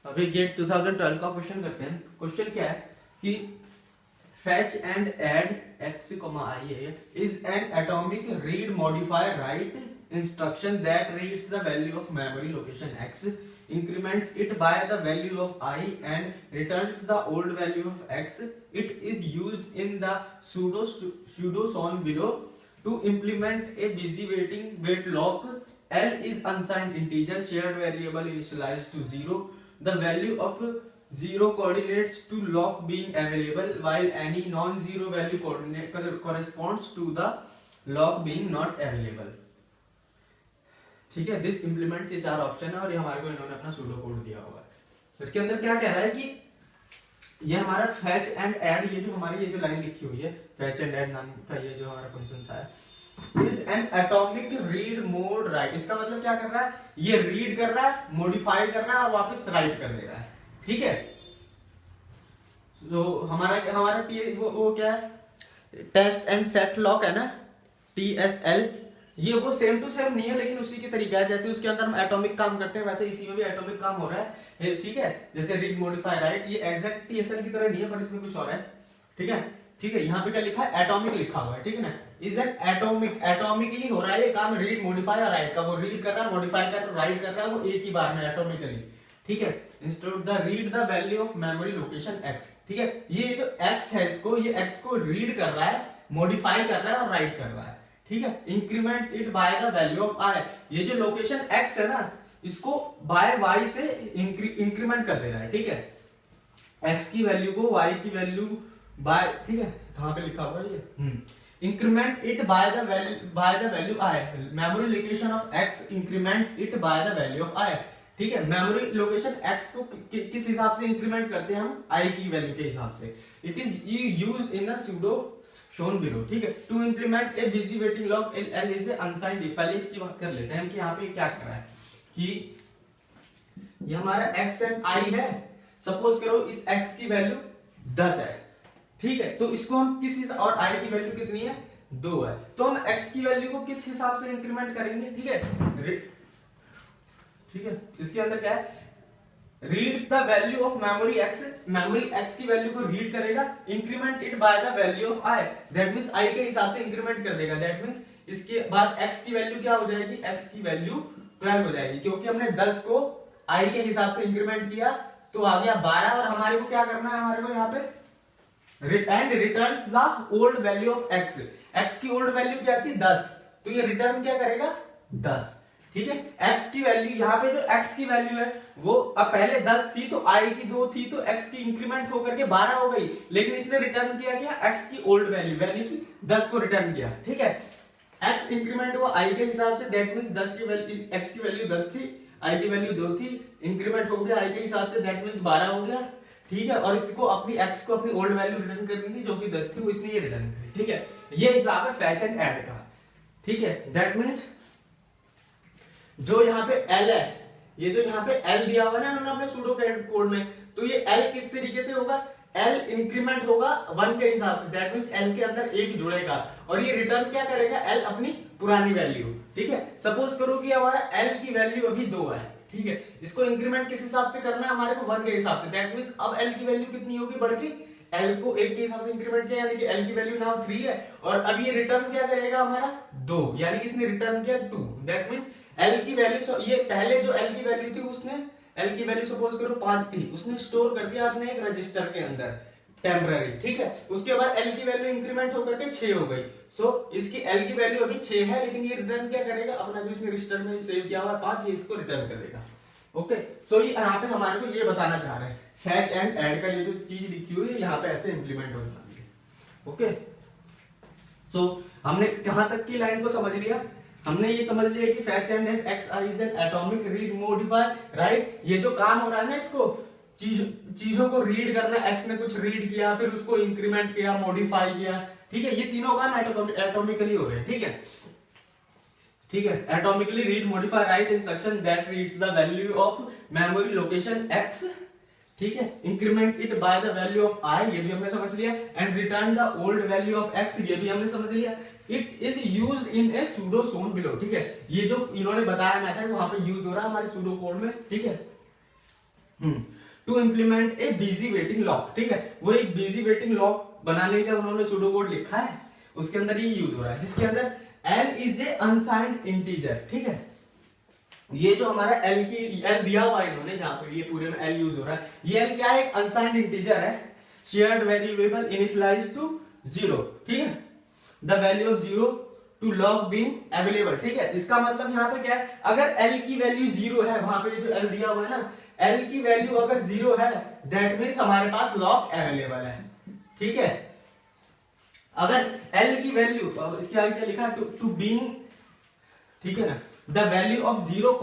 अभी गेट 2012 का क्वेश्चन करते हैं। क्वेश्चन क्या है कि fetch and add x, i is an atomic read modify write instruction that reads the value of memory location x, increments it by the value of I and returns the old value of x. It is used in the pseudo shown below to implement a busy wait lock. L is unsigned integer shared variable initialized to 0. The value of 0 coordinates to lock being available, while any non-zero value coordinate corresponds to the lock being not available. ठीक है, this implements ये चार option है और ये हमारे को इन्होंने अपना सूडो कोड दिया हुआ है। इसके अंदर क्या कह रहा है कि ये हमारा फैच एंड ऐड, ये जो हमारी ये जो लाइन लिखी हुई है फैच एंड ऐड नाम का ये जो हमारा फंक्शन है, is an atomic read mode right. इसका मतलब क्या कर रहा है, ये रीड कर रहा है, मॉडिफाई कर रहा है और वापस राइट कर दे रहा है। ठीक है, तो हमारा वो क्या है, टेस्ट एंड सेट लॉक है ना, TSL। ये वो सेम टू सेम नहीं है लेकिन उसी की तरीका है, जैसे उसके अंदर हम एटॉमिक काम करते हैं वैसे इसी में भी एटॉमिक काम हो रहा है। ठीक है, जैसे रीड मॉडिफाई राइट, ये एग्जैक्ट TSL की तरह नहीं है पर इसमें कुछ और है। ठीक है, ठीक है, यहाँ पे क्या लिखा है, एटॉमिक लिखा हुआ है। ठीक है ना, इज एन एटॉमिक, एटॉमिकली हो रहा है ये काम रीड मॉडिफाई और राइट का। वो रीड कर रहा है, मॉडिफाई कर रहा है, राइट कर रहा है, वो एक ही बार में एटॉमिकली। ठीक है, instead the read the value of memory location x। ठीक है, ये जो x है इसको, ये x को रीड कर रहा है, मॉडिफाई कर रहा है और राइट कर रहा है। ठीक है, increment it by the value of i। ये जो लोकेशन x है ना, इसको बाय y से इंक्रीमेंट कर दे रहा है। ठीक है, x की वैल्यू को y की वैल्यू बाय, ठीक है कहां पे लिखा हुआ है ये, increment it by the value i, memory location of x increments it by the value of i। ठीक है, मेमोरी लोकेशन x को किस हिसाब से इंक्रीमेंट करते हैं हम, i की वैल्यू के हिसाब से। It is used in a pseudo shown below. ठीक है, to implement a busy waiting lock L is unsigned. पहले इसकी बात कर लेते हैं कि यहाँ पे क्या कर रहा है कि ये हमारा x एंड i है। सपोज करो इस x की वैल्यू 10 है। ठीक है, तो इसको हम किस, और i की वैल्यू कितनी है, 2 है, तो हम x की वैल्यू को किस हिसाब से इंक्रीमेंट करेंगे। ठीक है, ठीक है, इसके अंदर क्या है, reads the value of memory x, memory x की वैल्यू को रीड करेगा, increment it by the value of i, that means i के हिसाब से इंक्रीमेंट कर देगा। दैट मींस इसके बाद x की वैल्यू क्या हो जाएगी, x की वैल्यू 12 हो जाएगी, क्योंकि हमने 10 को i के हिसाब से इंक्रीमेंट किया तो आ गया 12। और हमारे को क्या करना है, हमारे को यहाँ पे and returns the old value of x। x की ओल्ड वैल्यू क्या थी, 10, तो ये रिटर्न क्या करेगा, 10। ठीक है, x की वैल्यू, यहाँ पे जो x की वैल्यू है वो अब पहले 10 थी तो i की 2 थी, तो x की इंक्रीमेंट होकर के 12 हो गई, लेकिन इसने रिटर्न किया क्या, x की ओल्ड वैल्यू यानी कि 10 को रिटर्न किया। ठीक है, x इंक्रीमेंट हुआ i के हिसाब से, दैट मींस 10 की वैल्यू, x की वैल्यू 10 थी, i की वैल्यू 2 थी, इंक्रीमेंट हो गया i के हिसाब से, दैट मींस 12 हो गया। ठीक है, और इसको अपनी x को अपनी ओल्ड वैल्यू रिटर्न करनी थी जो कि 10 थी, वो इसने ये रिटर्न करी। ठीक है, ये हिसाब है फैच एंड ऐड का। ठीक है, दैट मींस जो यहाँ पे L है, ये जो यहाँ पे L दिया हुआ है ना उन्होंने अपने सूडो कोड में, तो ये L किस तरीके से होगा, L इंक्रीमेंट होगा 1 के हिसाब से, दैट मींस L के अंदर 1 जुड़ेगा और ये रिटर्न क्या करेगा, L अपनी पुरानी वैल्यू। ठीक है, सपोज करो कि हमारा L की वैल्यू अभी 2 है। ठीक है, इसको इंक्रीमेंट किस हिसाब से करना है, हमारे को 1 के हिसाब से, दैट मींस अब L की वैल्यू कितनी होगी, बढ़ के L को 1 के हिसाब से इंक्रीमेंट किया, यानी कि L की वैल्यू नाउ 3 है, और अब ये रिटर्न क्या करेगा हमारा 2, यानी कि इसने रिटर्न किया 2, दैट मींस L की वैल्यू, ये पहले जो L की वैल्यू थी उसने, L की वैल्यू सपोज करो 5 थी, उसने स्टोर कर दिया अपने एक रजिस्टर के अंदर टेम्पररी। ठीक है, उसके बाद L की वैल्यू इंक्रीमेंट होकर के 6 हो गई। सो इसकी L की वैल्यू अभी 6 है, लेकिन ये रिटर्न क्या करेगा, अपना जो इसने रजिस्टर में सेव किया हुआ है 5, ये इसको रिटर्न करेगा। ओके, सो ये यहाँ पे हमारे को ये बताना चाह रहे हैं, फैच एंड ऐड का ये जो चीज लिखी हुई है यहाँ पे ऐसे इंप्लीमेंट होने वाली है। ओके, सो हमने कहां तक की लाइन को समझ लिया, हमने ये समझ लिया कि fetch and x i is an atomic read modify right. ये जो काम हो रहा है ना, इसको चीजों को रीड करना, x ने कुछ रीड किया फिर उसको इंक्रीमेंट किया, मॉडिफाई किया। ठीक है, ये तीनों काम एटॉमिकली हो रहे हैं। ठीक है, ठीक है, atomically read modify right instruction that reads the value of memory location x। ठीक है, increment it by the value of i, ये भी हमने समझ लिया, and return the old value of x, ये भी हमने समझ लिया। It is used in A pseudo shown below. ठीक है, ये जो इन्होंने बताया मेथड वहां पे यूज हो रहा है हमारे सूडो कोड में। ठीक है, to implement a busy waiting lock, ठीक है, वो एक बिजी वेटिंग लॉक बनाने के उन्होंने सूडो कोड लिखा है, उसके अंदर ये यूज हो रहा है, जिसके अंदर l is a unsigned integer, ठीक है। ये जो हमारा l दिया हुआ है इन्होंने, जहां पे ये पूरे में l यूज हो रहा है, ये l क्या है, एक अनसाइंड इंटीजर है, शेयर्ड वेरिएबल इनिशियलाइज्ड टू 0, ठीक है, the value of 0 to lock being available, ठीक है। इसका मतलब यहाँ पे क्या है, अगर l की वैल्यू 0 है, वहां पे जो l दिया हुआ है ना, l की वैल्यू अगर 0 है, दैट मीन्स हमारे पास लॉक अवेलेबल है, ठीक है। अगर l की वैल्यू, इसके आगे क्या लिखा, टू बीइंग, ठीक है ना, the value of 0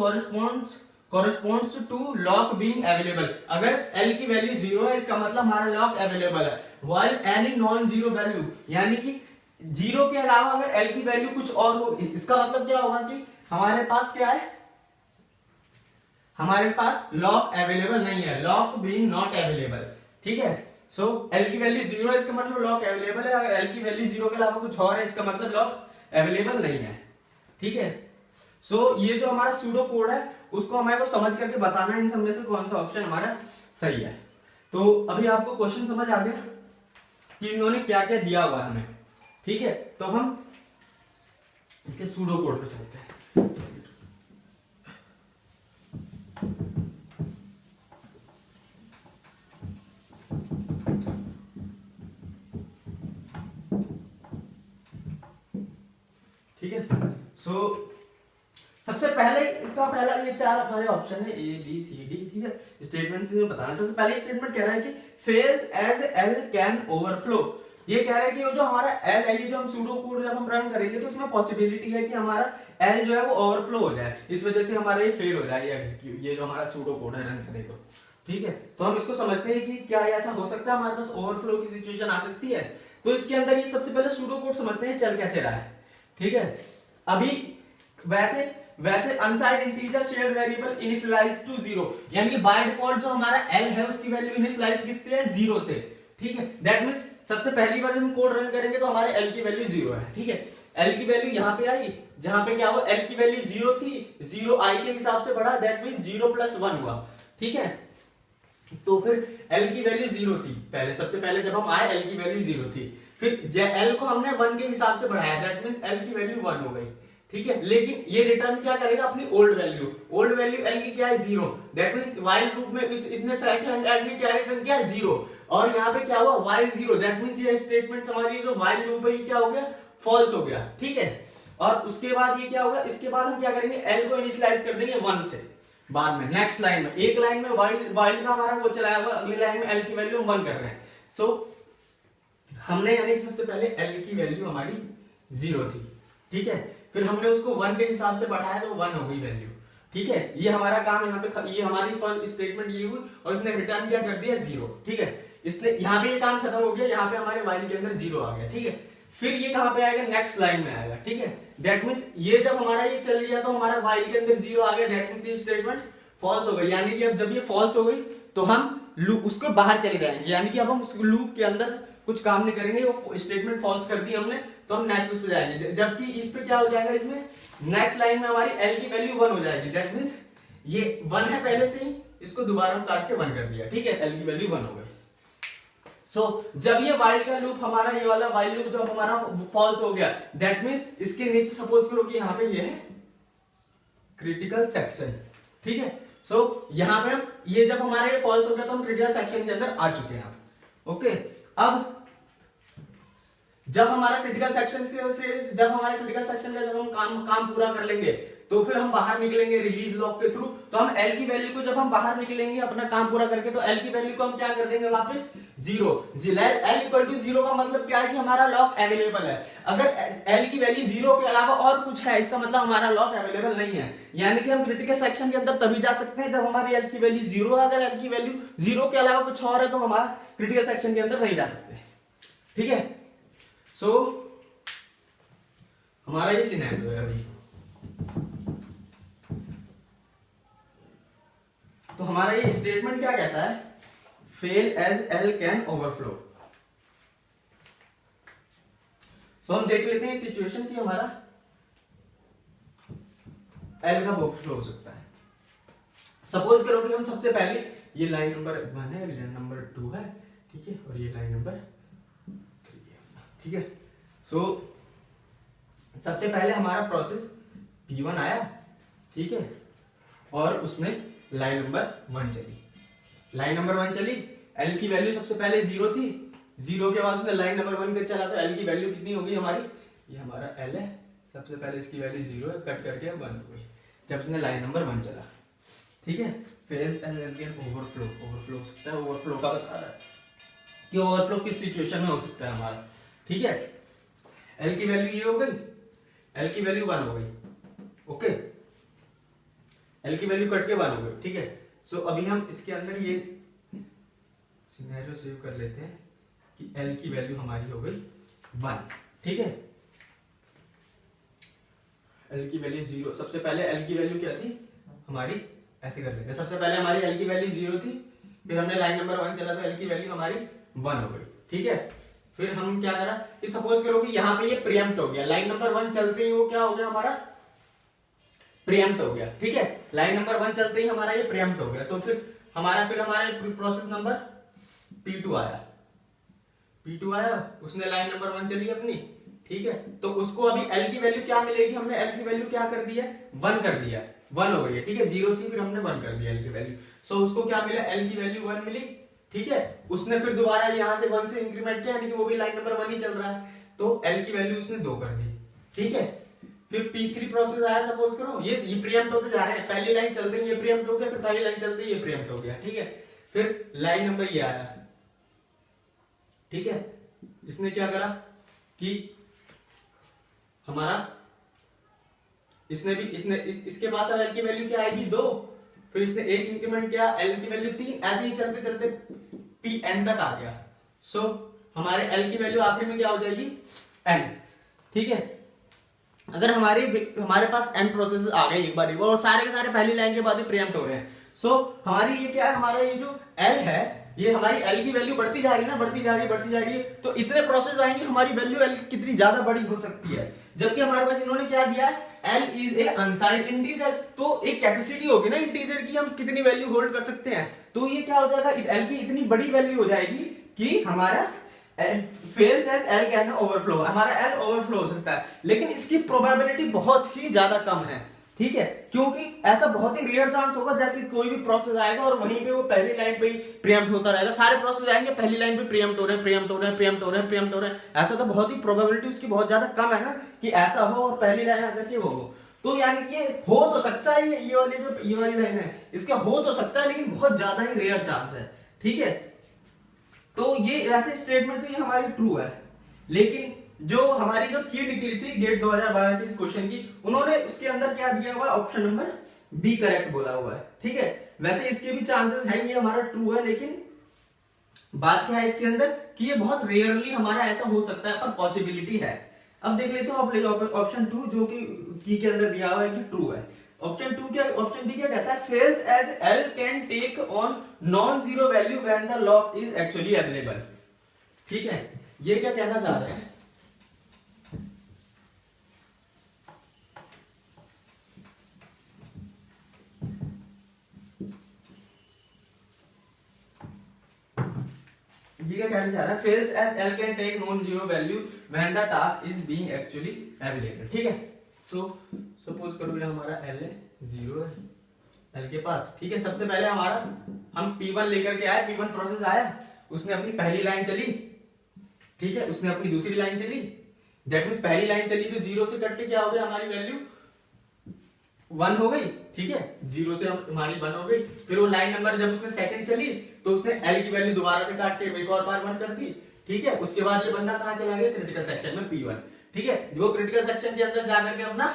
corresponds to lock being available, अगर l की वैल्यू 0 है, इसका मतलब हमारा लॉक अवेलेबल है, while any non zero value, यानी कि 0 के अलावा अगर l की वैल्यू कुछ और हो, इसका मतलब क्या होगा कि हमारे पास क्या है, हमारे पास लॉक अवेलेबल नहीं है, लॉक बीइंग नॉट अवेलेबल, ठीक है। सो l की वैल्यू 0 है, इसका मतलब लॉक अवेलेबल है, अगर l की वैल्यू 0 के अलावा कुछ और है, इसका मतलब लॉक अवेलेबल नहीं है, ठीक है। सो ये जो हमारा सूडो कोड है, उसको हमारे को समझ करके बताना है इन सब में से कौन सा ऑप्शन हमारा सही है। तो अभी आपको क्वेश्चन समझ आ गया कि इन्होंने क्या क्या दिया हुआ है हमें, ठीक है। तो हम इसके सूडो कोड पे चलते हैं। ठीक है, सो सबसे पहले इसका पहला ये 4 हमारे ऑप्शन है A B C D, ठीक है। स्टेटमेंट से बताना, सबसे पहले स्टेटमेंट कह रहा है कि fails as L can overflow, ये कह रहा है कि जो हमारा L है, ये जो हम सूडो कोड जब हम रन करेंगे तो उसमें पॉसिबिलिटी है कि हमारा L जो है वो ओवरफ्लो हो जाए, इस वजह से हमारा ये फेल हो जाए, ये एग्जीक्यूट, ये जो हमारा सूडो कोड है रन करे तो, ठीक है। तो हम इसको समझते हैं कि क्या ऐसा हो सकता है, हमारे पास ओवरफ्लो की सिचुएशन आ सकती है। तो इसके अंदर ये सबसे पहले सूडो कोड समझते हैं चल कैसे रहा है, ठीक है। अभी वैसे unsigned integer shared variable initialised to 0, यानी कि बाय डिफॉल्ट जो हमारा l है उसकी वैल्यू इनिशियलाइज्ड किससे है, 0 से, ठीक है। दैट मींस सबसे पहली बार जब हम कोड रन करेंगे तो हमारे l की वैल्यू 0 है, ठीक है। l की वैल्यू यहां पे आई, जहां पे क्या हुआ, l की वैल्यू 0 थी, 0 i के हिसाब से बढ़ा, दैट मींस 0 + 1 हुआ, ठीक है। तो फिर l की वैल्यू 0 थी, पहले सबसे पहले जब हम आए l की वैल्यू 0 थी, फिर l को हमने 1 के हिसाब से बढ़ाया, दैट मींस l की वैल्यू 1 हो गई, ठीक है। लेकिन ये रिटर्न क्या करेगा, अपनी ओल्ड वैल्यू l की क्या है, 0, दैट मींस व्हाइल लूप में इसने फैक्ट एंड ऐड में क्या रिटर्न किया, 0, और यहाँ पे क्या हुआ, व्हाइल 0, दैट मींस ये स्टेटमेंट हमारी जो व्हाइल लूप है ये क्या हो गया, फॉल्स हो गया, ठीक है। और उसके बाद ये क्या होगा, इसके बाद हम क्या करेंगे, l को इनिशियलाइज कर देंगे 1 से, बाद में नेक्स्ट लाइन में, एक लाइन में व्हाइल का हमारा वो चलाया हुआ, अगली लाइन में l की वैल्यू हम 1 कर रहे हैं। सो हमने यानी सबसे पहले l की वैल्यू हमारी 0 थी, ठीक है, फिर हमने उसको 1 के हिसाब से बढ़ाया तो 1 हो गई वैल्यू, ठीक है। ये हमारा काम यहाँ पे, ये हमारी फर्स्ट स्टेटमेंट ये हुई, और इसने रिटर्न क्या कर दिया, 0, ठीक है। इसने यहाँ पे ये काम खत्म हो गया, यहाँ पे हमारे व्हाइल के अंदर 0 आ गया, ठीक है। फिर ये कहाँ पे आएगा, नेक्स्ट लाइन में आएगा, ठीक है। दैट मींस ये जब हमारा ये चल गया तो हमारा व्हाइल के अंदर 0 आ गया, दैट मींस ये स्टेटमेंट फॉल्स हो गई, यानी कि अब जब ये फॉल्स हो गई तो हम लूप उसको बाहर चले जाएंगे, यानी कि अब हम उस लूप के अंदर कुछ काम नहीं करेंगे, वो स्टेटमेंट फॉल्स कर दी हमने, तो हम नेक्स्ट उस पे जाएंगे, जबकि इस पे क्या हो जाएगा, इसमें नेक्स्ट लाइन में हमारी l की वैल्यू 1 हो जाएगी, दैट मींस ये 1 है पहले से ही, इसको दोबारा हम काट के 1 कर दिया, ठीक है, l की वैल्यू 1 हो गई। सो जब ये while का लूप हमारा, ये वाला while लूप जब हमारा फॉल्स हो गया, दैट मींस इसके नीचे सपोज करो कि यहाँ पे ये है क्रिटिकल सेक्शन, ठीक है। सो यहाँ पे हम ये जब हमारा ये फॉल्स हो गया तो हम क्रिटिकल सेक्शन के अंदर आ चुके हैं, ओके। अब जब हमारा क्रिटिकल सेक्शन से जब हमारे क्रिटिकल सेक्शन का जब हम काम पूरा कर लेंगे तो फिर हम बाहर निकलेंगे रिलीज लॉक के थ्रू, तो हम l की वैल्यू को जब हम बाहर निकलेंगे अपना काम पूरा करके, तो l की वैल्यू को हम क्या कर देंगे, वापस 0, l इक्वल टू 0 का मतलब क्या है कि हमारा लॉक अवेलेबल है। अगर l की वैल्यू 0 के अलावा और कुछ है, इसका मतलब हमारा लॉक अवेलेबल नहीं है, यानी कि हम क्रिटिकल सेक्शन के अंदर तभी जा सकते हैं जब हमारी l की वैल्यू 0 है, अगर l की वैल्यू 0 के अलावा कुछ और है तो हमारा क्रिटिकल सेक्शन के अंदर नहीं जा सकते, ठीक है। सो हमारा ये सिनेरियो है अभी, तो हमारा ये स्टेटमेंट क्या कहता है, fail as l can overflow. So हम देख लेते हैं सिचुएशन की हमारा l का ओवरफ्लो हो सकता है। सपोज करो कि हम सबसे पहले ये लाइन नंबर 1 है, लाइन नंबर 2 है, ठीक है, और ये लाइन नंबर 3 है, ठीक है। सो सबसे पहले हमारा प्रोसेस P1 आया, ठीक है, और उसमें लाइन नंबर 1 चली, लाइन नंबर 1 चली, L की वैल्यू सबसे पहले 0 थी, 0 के बाद उसने लाइन नंबर 1 पे चला, तो L की वैल्यू कितनी होगी हमारी, ये हमारा L है, सबसे पहले इसकी वैल्यू 0 है, कट करके 1 हो गई जब उसने लाइन नंबर 1 चला, ठीक है। Phase and again overflow, overflow हो सकता है, ओवरफ्लो का बता रहा है कि ओवरफ्लो किस सिचुएशन में हो सकता है हमारा, ठीक है। L की वैल्यू ये हो गई, L की वैल्यू 1 हो गई, ओके, L की वैल्यू कट के 1 हो गई, ठीक है। सो अभी हम इसके अंदर ये सिनेरियो सेव कर लेते हैं कि L की वैल्यू हमारी हो गई 1, ठीक है। L की वैल्यू 0, सबसे पहले L की वैल्यू क्या थी हमारी, ऐसे कर लेते हैं, सबसे पहले हमारी L की वैल्यू 0 थी, फिर हमने लाइन नंबर 1 चला तो L की वैल्यू हमारी 1 हो गई, ठीक है। फिर हम क्या करा कि सपोज करो कि यहाँ पे ये प्रीएम्प्ट हो गया, लाइन नंबर 1 चलते ही वो क्या हो गया हमारा प्रीएम्प्ट हो गया, ठीक है, लाइन नंबर 1 चलते ही हमारा ये प्रीएम्प्ट हो गया, तो फिर हमारा प्रोसेस नंबर P2 आया, P2 आया, उसने लाइन नंबर 1 चली अपनी, ठीक है, तो उसको अभी L की वैल्यू क्या मिलेगी, हमने L की वैल्यू क्या कर दिया 1 कर दिया, 1 हो गई है, ठीक है, 0 थी फिर हमने 1 कर दिया L की वैल्यू, सो उसको क्या मिला L की वैल्यू 1 मिली, ठीक है। उसने फिर दोबारा यहाँ से 1 से इंक्रीमेंट किया, यानी कि वो भी लाइन नंबर 1 ही चल रहा है, तो L की वैल्यू उसने 2 कर दी, ठीक है। फिर P3 प्रोसेस आया, सपोज करो ये प्रीएम्प्ट होते जा रहे हैं, पहली लाइन चलते ही ये प्रीएम्प्ट हो गया, फिर पहली लाइन चलते ही ये प्रीएम्प्ट हो गया, ठीक है। फिर लाइन नंबर ये आया, ठीक है, इसने क्या करा कि हमारा इसके पास अब L की वैल्यू क्या आएगी 2, फिर इसने एक इंक्रीमेंट किया, L की वैल्यू 3, ऐसे ही चलते चलते Pn तक आ गया, सो हमारे L की वैल्यू आखिर में क्या हो जाएगी n, ठीक है। अगर हमारे पास n प्रोसेसेस आ गए एक बार और सारे के सारे पहली लाइन के बाद ही प्रीएम्प्ट हो रहे हैं, सो हमारी ये क्या है, हमारा ये जो L है, ये हमारी L की वैल्यू बढ़ती जा रही है ना, बढ़ती जा रही है, तो इतने प्रोसेस आएंगे, हमारी वैल्यू L कितनी ज्यादा बड़ी हो सकती है, जबकि हमारे पास इन्होंने क्या दिया है L is a unsigned integer, तो एक कैपेसिटी होगी ना इंटीजर की, हम कितनी वैल्यू होल्ड कर सकते हैं, तो ये क्या हो जाएगा L की इतनी बड़ी वैल्यू हो जाएगी कि हमारा fails as L can overflow, हमारा L ओवरफ्लो हो सकता है, लेकिन इसकी प्रोबेबिलिटी बहुत ही ज्यादा कम है, ठीक है, क्योंकि ऐसा बहुत ही रेयर चांस होगा जैसे कोई भी प्रोसेस आएगा और वहीं पे वो पहली लाइन पे ही प्रीएम्प्ट होता रहेगा, सारे प्रोसेस आएंगे पहली लाइन पे प्रीएम्प्ट हो रहे हैं, प्रीएम्प्ट हो रहे हैं, प्रीएम्प्ट हो रहे हैं, प्रीएम्प्ट हो रहे हैं, ऐसा तो बहुत ही प्रोबेबिलिटी उसकी बहुत ज्यादा कम है ना कि ऐसा हो और पहली लाइन आकर के वो हो, तो यानी कि ये हो तो सकता है, ये वाली लाइन है इसका हो तो सकता है, लेकिन बहुत ज्यादा ही रेयर चांस है, ठीक है। तो ये ऐसे स्टेटमेंट तो ये हमारी ट्रू है, लेकिन जो हमारी जो की निकली थी गेट 2012 की इस क्वेश्चन की, उन्होंने उसके अंदर क्या दिया हुआ है, ऑप्शन नंबर बी करेक्ट बोला हुआ है, ठीक है। वैसे इसके भी चांसेस है, ये हमारा ट्रू है, लेकिन बात क्या है इसके अंदर कि ये बहुत रेयरली हमारा ऐसा हो सकता है, पर पॉसिबिलिटी है। अब देख लेते हो ऑप्शन 2 जो कि की के अंदर दिया हुआ है कि ट्रू है। ऑप्शन डी क्या कहता है, fails as L can take on non zero value when the lock is actually available, ठीक है। ये क्या कहना चाह रहे हैं, ये क्या कहना चाह रहा है, fails as L can take non zero value when the task is being actually available, ठीक है। सो सपोज करो ये हमारा L है, 0 है L के पास, ठीक है। सबसे पहले हमारा हम P1 लेकर के आए, P1 प्रोसेस आया, उसने अपनी पहली लाइन चली, ठीक है, उसने अपनी दूसरी लाइन चली, दैट मींस पहली लाइन चली तो 0 से कट के क्या हो गया, हमारी वैल्यू 1 हो गई, ठीक है, 0 से हमारी 1 हो गई। फिर वो लाइन नंबर जब उसने सेकंड चली तो उसने L की वैल्यू दोबारा से काट के एक और बार 1 कर दी, ठीक है। उसके बाद ये बंदा कहां चला गया, क्रिटिकल सेक्शन में P1, ठीक है, वो क्रिटिकल सेक्शन के अंदर जाकर के अपना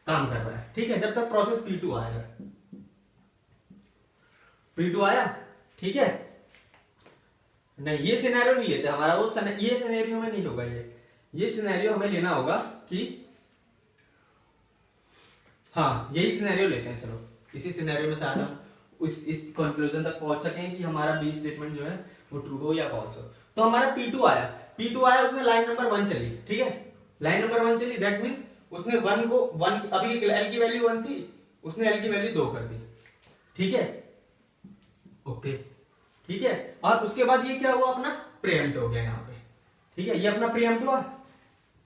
काम कर रहा है, ठीक है, जब तक प्रोसेस P2 आएगा, P2 आया, ठीक है। नहीं ये सिनेरियो नहीं लेते हमारा, वो ये सिनेरियो में नहीं होगा, ये सिनेरियो हमें लेना होगा कि हाँ यही सिनेरियो लेते हैं, चलो इसी सिनेरियो में से आज हम इस कंक्लूजन तक पहुंच सकें कि हमारा बी स्टेटमेंट जो है वो ट्रू हो या फॉल्स हो। तो हमारा P2 आया, उसमें लाइन नंबर 1 चली, ठीक है, लाइन नंबर 1 चली, दैट मींस उसने 1 को 1 अभी L की वैल्यू 1 थी, उसने L की वैल्यू 2 कर दी, ठीक है। ओके, ठीक है। और उसके बाद ये क्या हुआ, अपना प्रीएम्प्ट हो गया यहाँ पे, ठीक है, ये अपना प्रीएम्प्ट हुआ।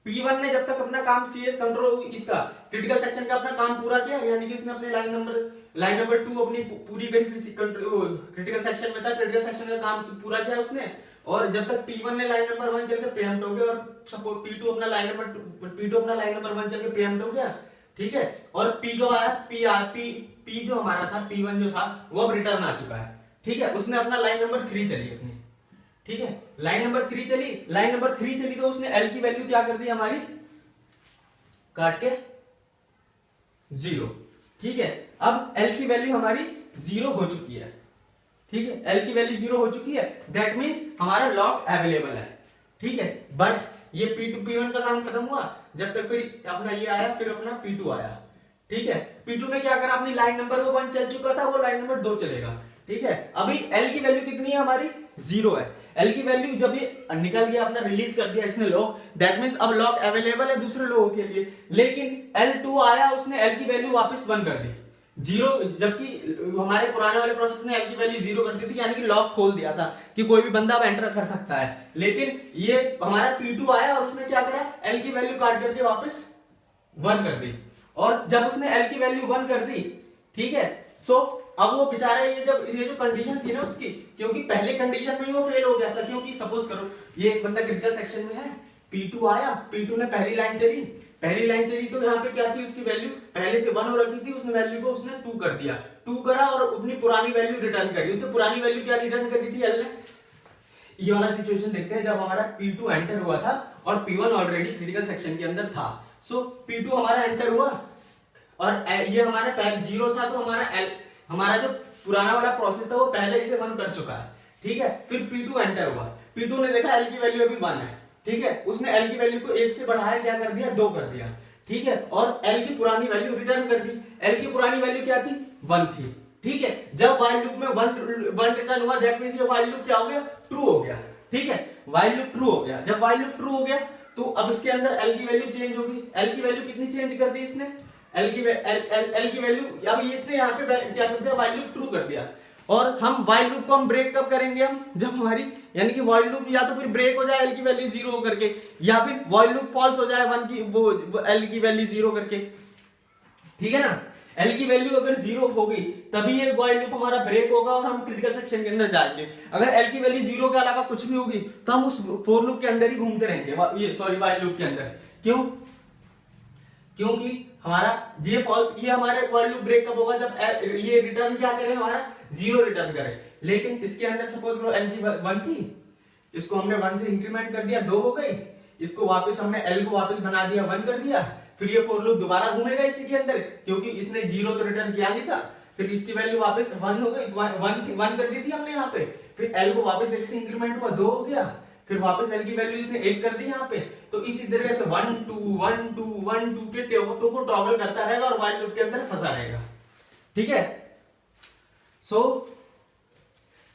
P1 ने जब तक अपना काम CS कंट्रोल इसका क्रिटिकल सेक्शन का अपना काम पूरा किया, यानी कि उसने अपने लाइन नंबर 2 अपनी पूरी क्रिटिकल सेक्शन में था, क्रिटिकल सेक्शन का काम पूरा किया उसने। और जब तक P1 ने लाइन नंबर 1 चल के प्रीएम्प्ट हो गया, और सपोज P2 अपना लाइन नंबर 1 चल के प्रीएम्प्ट हो गया, ठीक है। और P को आया P जो हमारा था, P1 जो था वो अब रिटर्न आ चुका है, ठीक है। उसने अपना लाइन नंबर 3 चली अपनी, ठीक है, लाइन नंबर 3 चली तो उसने L की वैल्यू क्या कर दी हमारी, काट के 0, ठीक है। अब L की वैल्यू हमारी 0 हो चुकी है, ठीक है, L की वैल्यू 0 हो चुकी है, दैट मींस हमारा लॉक अवेलेबल है, ठीक है। बट ये P2 P1 का काम खत्म हुआ जब तक, फिर अपना ये आया, फिर अपना P2 आया, ठीक है। P2 ने क्या करा, अपनी लाइन नंबर 1 चल चुका था, वो लाइन नंबर 2 चलेगा, ठीक है। अभी L की वैल्यू कितनी है हमारी, 0 है। L की वैल्यू जब ये निकल गया, अपना रिलीज कर दिया इसने लॉक, दैट मींस अब लॉक अवेलेबल है दूसरे लोगों के लिए। लेकिन L2 आया, उसने L की वैल्यू वापस 1 कर दी, 0, जबकि हमारे पुराने वाले प्रोसेस ने L की वैल्यू 0 कर दी थी, यानी कि लॉक खोल दिया था कि कोई भी बंदा अब एंटर कर सकता है। लेकिन ये हमारा P2 आया और उसने क्या करा, L की वैल्यू काट करके वापस 1 कर दी। और जब उसने L की वैल्यू 1 कर दी, ठीक है, सो अब वो बेचारा ये जो कंडीशन थी ना उसकी, क्योंकि पहले कंडीशन में ही वो फेल हो गया था, क्योंकि सपोज करो ये एक बंदा क्रिटिकल सेक्शन में है, P2 आया, P2 ने पहली लाइन चली तो यहाँ पे क्या थी, उसकी वैल्यू पहले से 1 हो रखी थी, उसने वैल्यू को उसने 2 कर दिया, 2 करा और अपनी पुरानी वैल्यू रिटर्न करी। उसने पुरानी वैल्यू क्या रिटर्न करी थी L ने, ये वाला सिचुएशन देखते हैं जब हमारा P2 एंटर हुआ था और P1 ऑलरेडी क्रिटिकल सेक्शन के अंदर था। सो P2 हमारा एंटर हुआ और ये हमारा पहले 0 था, तो हमारा जो पुराना वाला प्रोसेस था वो पहले इसे 1 कर चुका है, ठीक है। फिर P2 एंटर हुआ, P2 ने देखा L की वैल्यू अभी 1 है, ठीक है, उसने L की वैल्यू को 1 से बढ़ाया, क्या कर दिया, 2 कर दिया, ठीक है। और L की पुरानी वैल्यू रिटर्न कर दी। L की पुरानी वैल्यू क्या थी, 1 थी, ठीक है। जब while लूप में 1 रिटर्न हुआ, दैट मींस ये while लूप क्या हो गया, ट्रू हो गया, ठीक है, while लूप ट्रू हो गया। जब while लूप ट्रू हो गया तो अब इसके अंदर L की वैल्यू चेंज होगी। L की वैल्यू कितनी चेंज कर दी इसने, L की वैल्यू, अब इसने यहाँ पे क्या कर दिया, while लूप ट्रू कर दिया। और हम while लूप को हम ब्रेक कब करेंगे, हम जब हमारी, यानी कि while लूप या तो फिर ब्रेक हो जाए L की वैल्यू 0 हो करके, या फिर while लूप फॉल्स हो जाए 1 की वो L की वैल्यू 0 करके, ठीक है ना। L की वैल्यू अगर 0 होगी तभी ये while लूप हमारा ब्रेक होगा और हम क्रिटिकल सेक्शन के अंदर जाएंगे। अगर L की वैल्यू 0 के अलावा कुछ भी होगी तो हम उस फोर लूप के अंदर ही घूमते रहेंगे, ये सॉरी while लूप के अंदर। क्यों, क्योंकि हमारा ये फॉल्स, ये हमारे while लूप ब्रेक कब होगा, जब ये रिटर्न क्या करे, हमारा 0 रिटर्न करे। लेकिन इसके अंदर सपोज करो L की 1 थी, इसको हमने 1 से इंक्रीमेंट कर दिया, 2 हो गई, इसको वापस हमने L को वापस बना दिया, 1 कर दिया, फिर ये फोर लूप दोबारा घूमेगा इसी के अंदर, क्योंकि इसने 0 तो रिटर्न किया नहीं था। फिर इसकी वैल्यू वापस 1 हो गई, 1 कर दी थी हमने यहाँ पे, फिर L को वापस 1 से इंक्रीमेंट हुआ, 2 हो गया, फिर वापस L की वैल्यू इसने 1 कर दी यहाँ पे। तो इसी तरह से 1 2 1 2 1 2 के टोटो को टॉगल करता रहेगा और while लूप के अंदर फंसा रहेगा, ठीक है। सो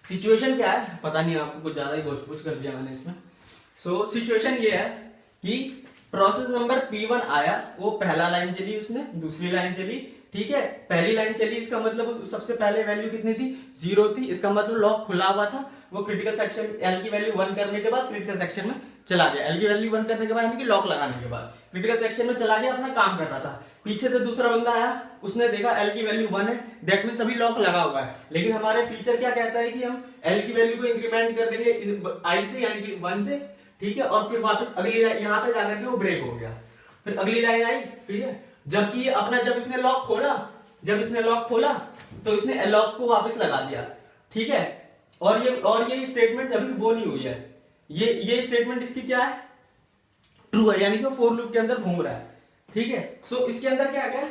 सिचुएशन क्या है, पता नहीं आपको कुछ ज्यादा ही गोच कर दिया मैंने इसमें। सो सिचुएशन ये है कि प्रोसेस नंबर P1 आया, वो पहला लाइन चली, उसने दूसरी लाइन चली, ठीक है। पहली लाइन चली, इसका मतलब सबसे पहले वैल्यू कितनी थी, 0 थी, इसका मतलब लॉक खुला हुआ था। वो क्रिटिकल सेक्शन L की वैल्यू 1 करने के बाद क्रिटिकल सेक्शन में चला गया, L की वैल्यू 1 करने के बाद यानी कि लॉक लगाने के बाद क्रिटिकल सेक्शन में चला गया, अपना काम कर रहा था। पीछे से दूसरा बंदा आया, उसने देखा L की वैल्यू 1 है, दैट मींस अभी लॉक लगा हुआ है। लेकिन हमारे फीचर क्या कहता है कि हम L की वैल्यू को इंक्रीमेंट कर देंगे I से, यानी कि 1 से, ठीक है। और फिर वापस अगली यहाँ पे जाकर के वो ब्रेक हो गया, फिर अगली लाइन आई, ठीक है। जबकि अपना जब इसने लॉक खोला तो इसने लॉक को वापस लगा दिया, ठीक है। और ये स्टेटमेंट अभी वो नहीं हुई है, ये स्टेटमेंट इसकी क्या है, ट्रू है, यानी कि वो फोर लूप के अंदर घूम रहा है, ठीक है। सो इसके अंदर क्या है,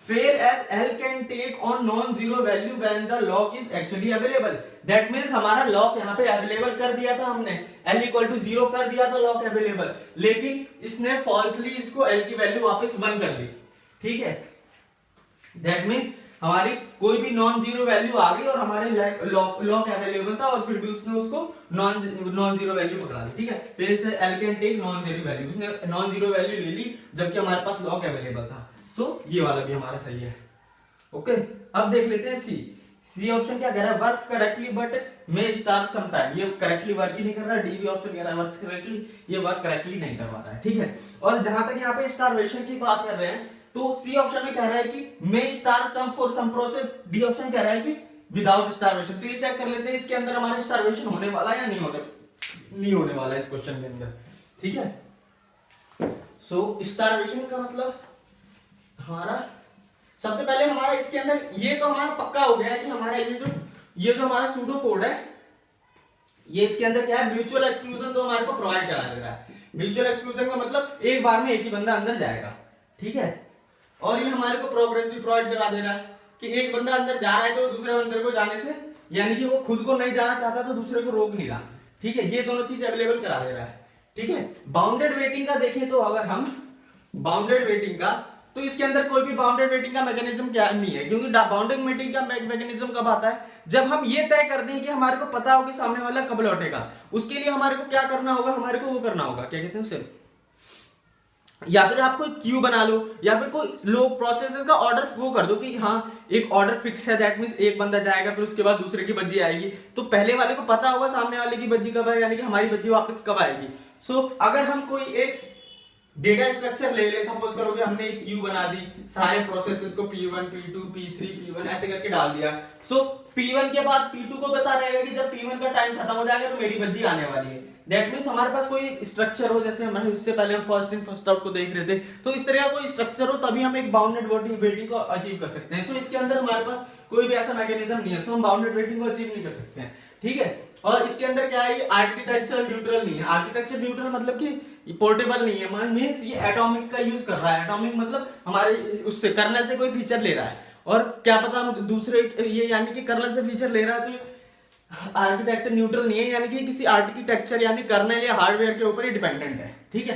fails as L can take on non zero value when the lock is actually available. That means हमारा लॉक यहाँ पे अवेलेबल कर दिया था हमने, L इक्वल टू 0 कर दिया था लॉक अवेलेबल, लेकिन इसने फॉल्सली इसको L की वैल्यू वापस 1 कर दी, ठीक है। दैट मींस हमारी कोई भी नॉन जीरो वैल्यू आ गई और हमारे लॉक अवेलेबल था और फिर भी उसने उसको नॉन जीरो वैल्यू पकड़ा दी, ठीक है। फिर से L can take non zero value, उसने नॉन जीरो वैल्यू ले ली जबकि हमारे पास लॉक अवेलेबल था। सो ये वाला भी हमारा सही है, ओके। अब देख लेते हैं सी ऑप्शन क्या कह रहा है, works correctly but may start some time, ये करेक्टली वर्क ही नहीं कर रहा है। डी भी ऑप्शन कह रहा है वर्क्स करेक्टली, ये वर्क करेक्टली नहीं करवा रहा है, ठीक है। और जहां तक यहाँ पे स्टारवेशन की बात कर रहे हैं, तो सी ऑप्शन में कह रहा है कि may start some for some process, D option कह रहा है कि विदाउट स्टारवेशन। तो ये चेक कर लेते हैं इसके अंदर हमारे स्टारवेशन होने वाला या नहीं होने वाला इस क्वेश्चन के अंदर, ठीक है। सो स्टारवेशन का मतलब हमारा सबसे पहले हमारा इसके अंदर ये तो हमारा पक्का हो गया है कि हमारा ये जो हमारा सूडो कोड है, ये इसके अंदर क्या है, म्यूचुअल एक्सक्लूजन तो हमारे को प्रोवाइड करा दे रहा है। म्यूचुअल एक्सक्लूजन का मतलब एक बार में एक ही बंदा अंदर जाएगा, ठीक है। और ये हमारे को प्रोग्रेस भी प्रोवाइड करा दे रहा है कि एक बंदा अंदर जा रहा है तो दूसरे बंदे को जाने से, यानी कि वो खुद को नहीं जाना चाहता तो दूसरे को रोक नहीं रहा, ठीक है। ये दोनों चीज अवेलेबल करा दे रहा है, ठीक है। बाउंडेड वेटिंग का देखें तो अगर हम बाउंडेड वेटिंग का, तो इसके अंदर कोई भी बाउंडेड वेटिंग का मैकेनिज्म क्या नहीं है, क्योंकि बाउंडेड वेटिंग का मैकेनिज्म कब आता है, जब हम ये तय कर दें कि हमारे को पता हो कि सामने वाला कब लौटेगा। उसके लिए हमारे को क्या करना होगा, हमारे को वो करना होगा, क्या कहते हैं उसे, या फिर आप कोई क्यू बना लो, या फिर कोई लो प्रोसेसेस का ऑर्डर वो कर दो कि हाँ एक ऑर्डर फिक्स है, दैट मींस एक बंदा जाएगा फिर उसके बाद दूसरे की बज्जी आएगी, तो पहले वाले को पता होगा सामने वाले की बज्जी कब है, यानी कि हमारी बज्जी वापस कब आएगी। सो अगर हम कोई एक डेटा स्ट्रक्चर ले सपोज करो कि हमने एक क्यू बना दी, सारे प्रोसेसेस को P1 P2 P3 P1 ऐसे करके डाल दिया। सो P1 के बाद P2 को बता रहेगा कि जब P1 का टाइम खत्म हो जाएगा तो मेरी बज्जी आने वाली है। दैट मींस हमारे पास कोई स्ट्रक्चर हो, जैसे हमारे इससे पहले हम फर्स्ट इन फर्स्ट आउट को देख रहे थे, तो इस तरह का कोई स्ट्रक्चर हो तभी हम एक बाउंडेड वेटिंग को अचीव कर सकते हैं। सो इसके अंदर हमारे पास कोई भी ऐसा मैकेनिज्म नहीं है, सो हम बाउंडेड वेटिंग को अचीव नहीं कर सकते हैं, ठीक है। और इसके अंदर क्या है, ये आर्किटेक्चर न्यूट्रल नहीं है। आर्किटेक्चर न्यूट्रल मतलब कि पोर्टेबल नहीं है, मींस ये एटॉमिक का यूज कर रहा है। एटॉमिक मतलब हमारे उससे कर्नल से कोई फीचर ले रहा है, और क्या पता हम दूसरे ये यानी कि कर्नल से फीचर ले रहा है, तो आर्किटेक्चर न्यूट्रल नहीं है, यानी कि किसी आर्किटेक्चर यानी कर्नल या हार्डवेयर के ऊपर ही डिपेंडेंट है, ठीक है।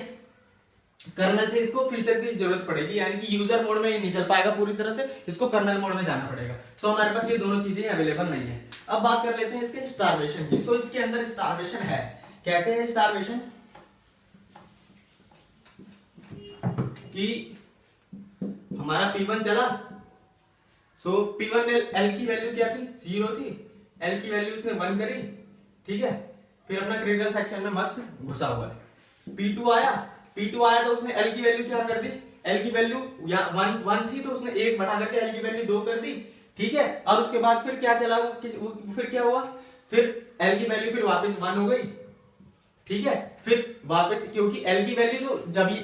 कर्नल से इसको फीचर की जरूरत पड़ेगी, यानी कि यूजर मोड में नहीं चल पाएगा पूरी तरह से, इसको कर्नल मोड में जाना पड़ेगा। सो हमारे पास ये दोनों चीजें अवेलेबल नहीं है। अब बात कर लेते हैं इसके स्टारवेशन की। सो इसके अंदर स्टारवेशन है, कैसे है स्टारवेशन, कि हमारा P1 चला, सो P1 ने L की वैल्यू क्या थी, 0 थी, L की वैल्यू उसने 1 करी, ठीक है। फिर अपना क्रिटिकल सेक्शन में मस्त घुसा हुआ है। P2 आया तो उसने L की वैल्यू क्या कर दी, L की वैल्यू 1 थी तो उसने 1 बढ़ा करके L की वैल्यू 2 कर दी, ठीक है। और उसके बाद फिर क्या चला, फिर क्या हुआ, फिर L की वैल्यू फिर वापस 1 हो गई, ठीक है। फिर वापस, क्योंकि L की वैल्यू तो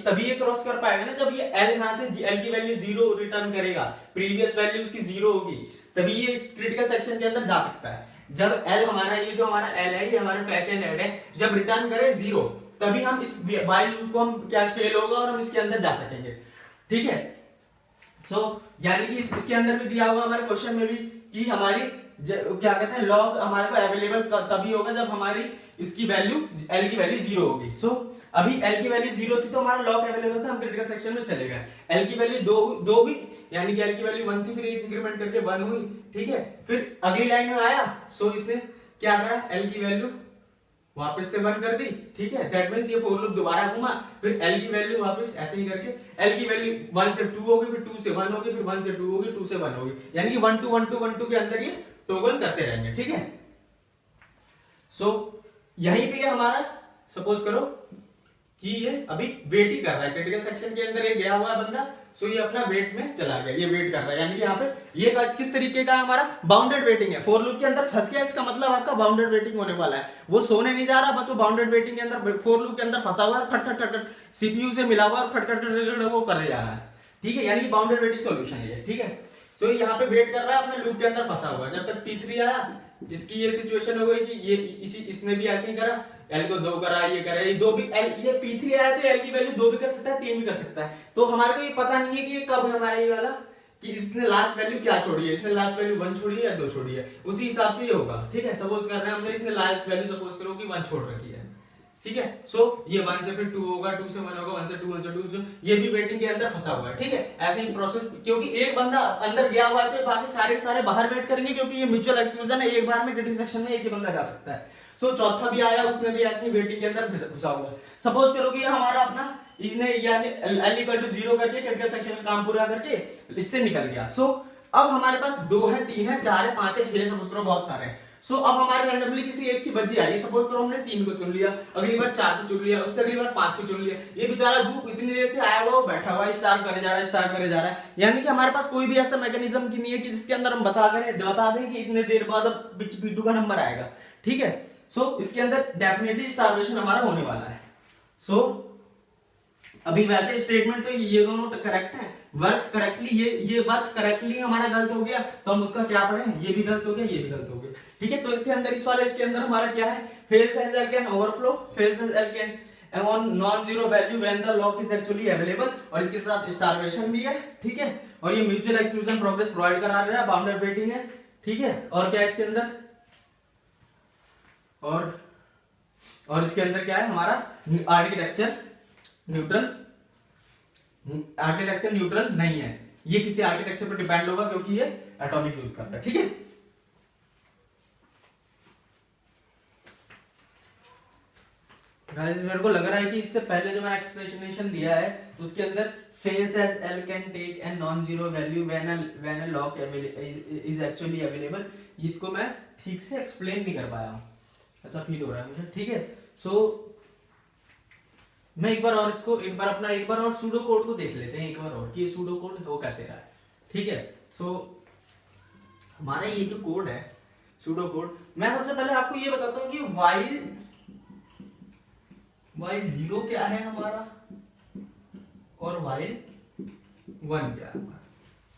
तभी ये क्रॉस कर पाएगा ना जब ये L यहां से L की वैल्यू 0 रिटर्न करेगा, प्रीवियस वैल्यू उसकी 0 होगी, तभी ये क्रिटिकल सेक्शन के अंदर जा सकता है। जब L हमारा ये जो हमारा L है, ये हमारा फेच एंड ऐड है, जब रिटर्न करे 0 तभी हम इस व्हाइल लूप को हम क्या फेल होगा और हम इसके अंदर जा सकेंगे, ठीक है। सो यानी कि इसके अंदर भी दिया हुआ हमारे क्वेश्चन में भी कि हमारी क्या कहते हैं लॉग हमारे को अवेलेबल तभी होगा जब हमारी इसकी वैल्यू L की वैल्यू 0 होगी। सो अभी L की वैल्यू 0 थी तो हमारा लॉग अवेलेबल था, हम क्रिटिकल सेक्शन में चले गए। L की वैल्यू 2 हुई, यानी कि L की वैल्यू 1 थी, फिर इंक्रीमेंट करके 1 हुई, ठीक है। फिर अगली लाइन में आया, सो इसने क्या करा, L की वैल्यू वापस से 1 कर दी, ठीक है। दैट मींस ये फॉर लूप दोबारा घुमा, फिर L की वैल्यू वापस ऐसे ही करके L की वैल्यू 1 से 2 होगी, फिर 2 से 1 होगी, फिर 1 से 2 होगी, 2 से 1 होगी, यानी कि 1 2 1 2 1 2 के अंदर ये टॉगल करते रहेंगे, ठीक है। सो यहीं पे हमारा सपोज करो कि ये अभी वेट ही कर रहा है क्रिटिकल सेक्शन के अंदर, ये गया हुआ है बंदा, सो ये अपना वेट में चला गया, ये वेट कर रहा है, यानी कि यहाँ पे ये किस तरीके का हमारा बाउंडेड वेटिंग है। फॉर लूप के अंदर फंस गया, इसका मतलब आपका बाउंडेड वेटिंग होने वाला है, वो सोने नहीं जा रहा, बस वो बाउंडेड वेटिंग के अंदर फॉर लूप के अंदर फंसा हुआ है, खट खट खट सीपीयू से मिला हुआ और खट खट वो कर जा रहा है, ठीक है। यानी बाउंडेड वेटिंग सॉल्यूशन है, ठीक है। सो यहाँ पे वेट कर रहा है, अपने लूप के अंदर फंसा हुआ है, जब तक P3 आया, इसकी ये सिचुएशन हो गई कि ये इसने भी ऐसे ही करा, L को 2 करा, ये करा, ये 2 भी ये P3 आया तो L की वैल्यू 2 भी कर सकता है, 3 भी कर सकता है। तो हमारे को ये पता नहीं है कि ये कब हमारा ये वाला कि इसने लास्ट वैल्यू क्या छोड़ी है, इसने लास्ट वैल्यू 1 छोड़ी है या 2 छोड़ी है, उसी हिसाब से ये होगा, ठीक है। सपोज कर रहे हैं हमने, इसने लास्ट वैल्यू सपोज करो कि 1 छोड़ रखी है, ठीक है। सो ये 1 से फिर 2 होगा, 2 से 1 होगा, 1 से 2 1 से 2, ये भी वेटिंग के अंदर फंसा हुआ है, ठीक है। ऐसे ही प्रोसेस, क्योंकि एक बंदा अंदर गया हुआ है तो बाकी सारे बाहर वेट करेंगे, क्योंकि ये म्यूचुअल एक्सक्लूजन है, एक बार में क्रिटिकल सेक्शन में एक ही बंदा जा सकता है। सो चौथा भी आया, उसने भी ऐसे ही वेटिंग के अंदर घुसा हुआ है। सपोज करो कि हमारा अपना इसने यानी L = 0 करके क्रिटिकल सेक्शन में काम पूरा करके इससे निकल गया। सो अब हमारे पास 2 है, 3 है, 4 है, 5 है, 6 है, सपोज करो बहुत सारे हैं। सो अब हमारे रैंडमली किसी एक की बची आई, सपोज करो हमने 3 को चुन लिया, अगली बार 4 को चुन लिया, उससे अगली बार 5 को चुन लिया। ये बेचारा धूप इतनी देर से आया हुआ, वो बैठा हुआ स्टार करे जा रहा है, स्टार करे जा रहा है। यानी कि हमारे पास कोई भी ऐसा मैकेनिज्म की नहीं है कि जिसके अंदर हम बता दें कि इतने देर बाद अब P2 का नंबर आएगा। ठीक है, सो इसके अंदर डेफिनेटली स्टारवेशन हमारा होने वाला है। सो अभी वैसे स्टेटमेंट तो ये दोनों करेक्ट हैं, वर्क्स करेक्टली, ये वर्क्स करेक्टली हमारा गलत हो गया, तो हम उसका क्या पढ़ें, ये भी गलत हो गया, ये भी गलत हो गया। ठीक है, तो इसके अंदर इस वाले इसके अंदर हमारा क्या है, fails as L can overflow, fails as L can on non zero value when the lock is actually available, और इसके साथ स्टारवेशन भी है। ठीक है, और ये म्यूचुअल एक्सक्लूजन प्रोग्रेस प्रोवाइड करा रहा है, बाउंडेड वेटिंग है। ठीक है, और क्या है इसके अंदर, और इसके अंदर क्या है हमारा आर्किटेक्चर न्यूट्रल नहीं है, ये किसी आर्किटेक्चर पर डिपेंड होगा क्योंकि ये एटॉमिक यूज करता है। ठीक है, गाइस मेरे को लग रहा है कि इससे पहले जो मैंने एक्सप्लेनेशन दिया है उसके अंदर fails as L can take an non zero value when a lock is actually available, इसको मैं ठीक से एक्सप्लेन नहीं कर पाया हूं, ऐसा फील हो रहा है मुझे। ठीक है, सो मैं एक बार और सूडो कोड को देख लेते हैं एक बार और कि ये सूडो कोड हो कैसे रहा है। ठीक है, सो हमारा ये जो कोड है सूडो कोड, मैं सबसे पहले आपको ये बताता हूं कि वाइल 0 क्या है हमारा और वाइल 1 क्या है हमारा।